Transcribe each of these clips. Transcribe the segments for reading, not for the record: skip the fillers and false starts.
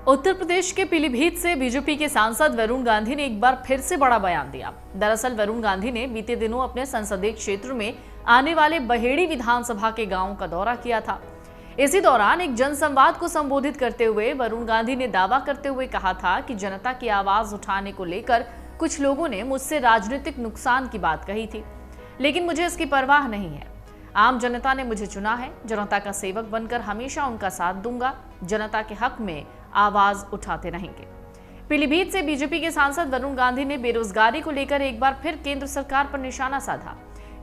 उत्तर प्रदेश के पीलीभीत से बीजेपी के सांसद वरुण गांधी ने एक बार फिर से बड़ा बयान दिया। दरअसल वरुण गांधी ने बीते दिनों अपने संसदीय क्षेत्र में आने वाले बहेड़ी विधानसभा के गांवों का दौरा किया था। इसी दौरान एक जनसंवाद को संबोधित करते हुए वरुण गांधी ने दावा करते हुए कहा था कि जनता की आवाज उठाने को लेकर कुछ लोगों ने मुझसे राजनीतिक नुकसान की बात कही थी, लेकिन मुझे इसकी परवाह नहीं है। आम जनता ने मुझे चुना है, जनता का सेवक बनकर हमेशा उनका साथ दूंगा, जनता के हक में आवाज उठाते रहेंगे। पीलीभीत से बीजेपी के सांसद वरुण गांधी ने बेरोजगारी को लेकर एक बार फिर केंद्र सरकार पर निशाना साधा।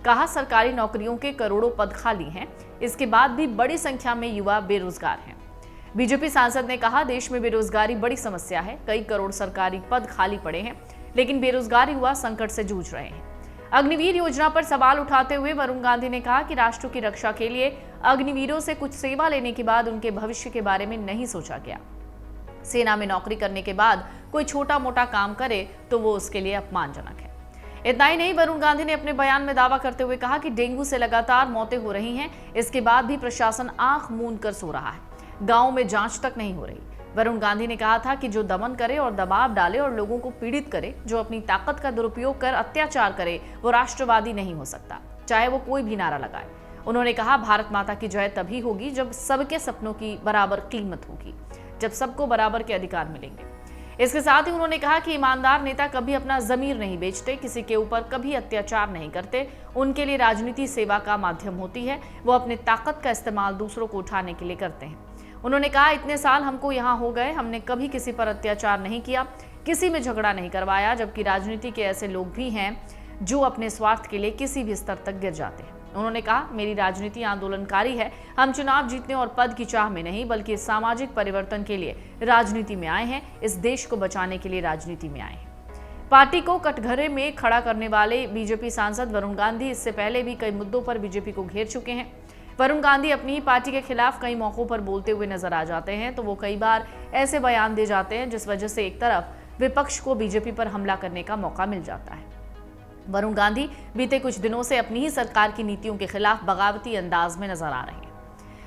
कहा, सरकारी नौकरियों के करोड़ों पद खाली हैं, इसके बाद भी बड़ी संख्या में युवा बेरोजगार हैं। बीजेपी सांसद ने कहा, देश में बेरोजगारी बड़ी समस्या है, कई करोड़ सरकारी पद खाली पड़े हैं, लेकिन बेरोजगार युवा संकट से जूझ रहे हैं। अग्निवीर योजना पर सवाल उठाते हुए वरुण गांधी ने कहा कि राष्ट्र की रक्षा के लिए अग्निवीरों से कुछ सेवा लेने के बाद उनके भविष्य के बारे में नहीं सोचा गया। सेना में नौकरी करने के बाद कोई छोटा मोटा काम करे तो वो उसके लिए अपमानजनक है। इतना ही नहीं, वरुण गांधी ने अपने बयान में दावा करते हुए कहा कि डेंगू से लगातार मौतें हो रही हैं, इसके बाद भी प्रशासन आंख मूंद कर सो रहा है, गांव में जांच तक नहीं हो रही। वरुण गांधी ने कहा था कि जो दमन करे और दबाव डाले और लोगों को पीड़ित करे, जो अपनी ताकत का दुरुपयोग कर अत्याचार करे, वो राष्ट्रवादी नहीं हो सकता, चाहे वो कोई भी नारा लगाए। उन्होंने कहा, भारत माता की जय तभी होगी जब सबके सपनों की बराबर कीमत होगी, जब सबको बराबर के अधिकार मिलेंगे। इसके साथ ही उन्होंने कहा कि ईमानदार नेता कभी अपना जमीर नहीं बेचते, किसी के ऊपर कभी अत्याचार नहीं करते, उनके लिए राजनीति सेवा का माध्यम होती है, वो अपने ताकत का इस्तेमाल दूसरों को उठाने के लिए करते हैं। उन्होंने कहा, इतने साल हमको यहाँ हो गए, हमने कभी किसी पर अत्याचार नहीं किया, किसी में झगड़ा नहीं करवाया, जबकि राजनीति के ऐसे लोग भी हैं जो अपने स्वार्थ के लिए किसी भी स्तर तक गिर जाते हैं। उन्होंने कहा, मेरी राजनीति आंदोलनकारी है, हम चुनाव जीतने और पद की चाह में नहीं बल्कि सामाजिक परिवर्तन के लिए राजनीति में आए हैं, इस देश को बचाने के लिए राजनीति में आए हैं। पार्टी को कटघरे में खड़ा करने वाले बीजेपी सांसद वरुण गांधी इससे पहले भी कई मुद्दों पर बीजेपी को घेर चुके हैं। वरुण गांधी अपनी ही पार्टी के खिलाफ कई मौकों पर बोलते हुए नजर आ जाते हैं, तो वो कई बार ऐसे बयान दे जाते हैं जिस वजह से एक तरफ विपक्ष को बीजेपी पर हमला करने का मौका मिल जाता है। वरुण गांधी बीते कुछ दिनों से अपनी ही सरकार की नीतियों के खिलाफ बगावती अंदाज में नजर आ रहे हैं।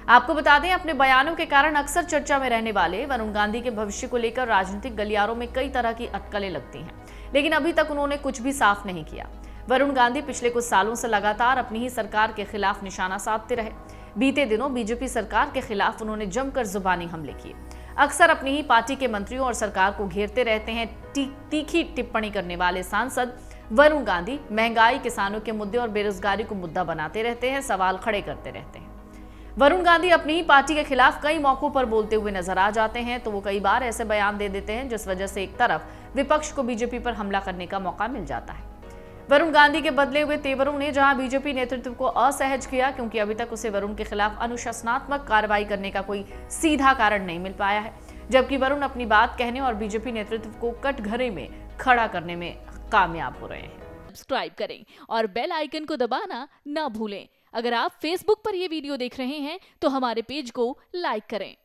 आपको बता दें, अपने बयानों के कारण अक्सर चर्चा में रहने वाले वरुण गांधी के भविष्य को लेकर राजनीतिक गलियारों में कई तरह की अटकलें लगती हैं, लेकिन अभी तक उन्होंने कुछ भी साफ नहीं किया। वरुण गांधी पिछले कुछ सालों से लगातार अपनी ही सरकार के खिलाफ निशाना साधते रहे। बीते दिनों बीजेपी सरकार के खिलाफ उन्होंने जमकर जुबानी हमले किए। अक्सर अपनी ही पार्टी के मंत्रियों और सरकार को घेरते रहते हैं। तीखी टिप्पणी करने वाले सांसद वरुण गांधी महंगाई, किसानों के मुद्दे और बेरोजगारी को मुद्दा बनाते रहते हैं, सवाल खड़े करते रहते हैं। वरुण गांधी अपनी ही पार्टी के खिलाफ कई मौकों पर बोलते हुए नजर आ जाते हैं, तो वो कई बार ऐसे बयान दे देते हैं जिस वजह से एक तरफ विपक्ष को बीजेपी पर हमला करने का मौका मिल जाता है। वरुण गांधी के बदले हुए तेवरों ने जहां बीजेपी नेतृत्व को असहज किया, क्योंकि अभी तक उसे वरुण के खिलाफ अनुशासनात्मक कार्रवाई करने का कोई सीधा कारण नहीं मिल पाया है, जबकि वरुण अपनी बात कहने और बीजेपी नेतृत्व को कटघरे में खड़ा करने में कामयाब हो रहे हैं। सब्सक्राइब करें और बेल आइकन को दबाना ना भूलें। अगर आप फेसबुक पर यह वीडियो देख रहे हैं तो हमारे पेज को लाइक करें।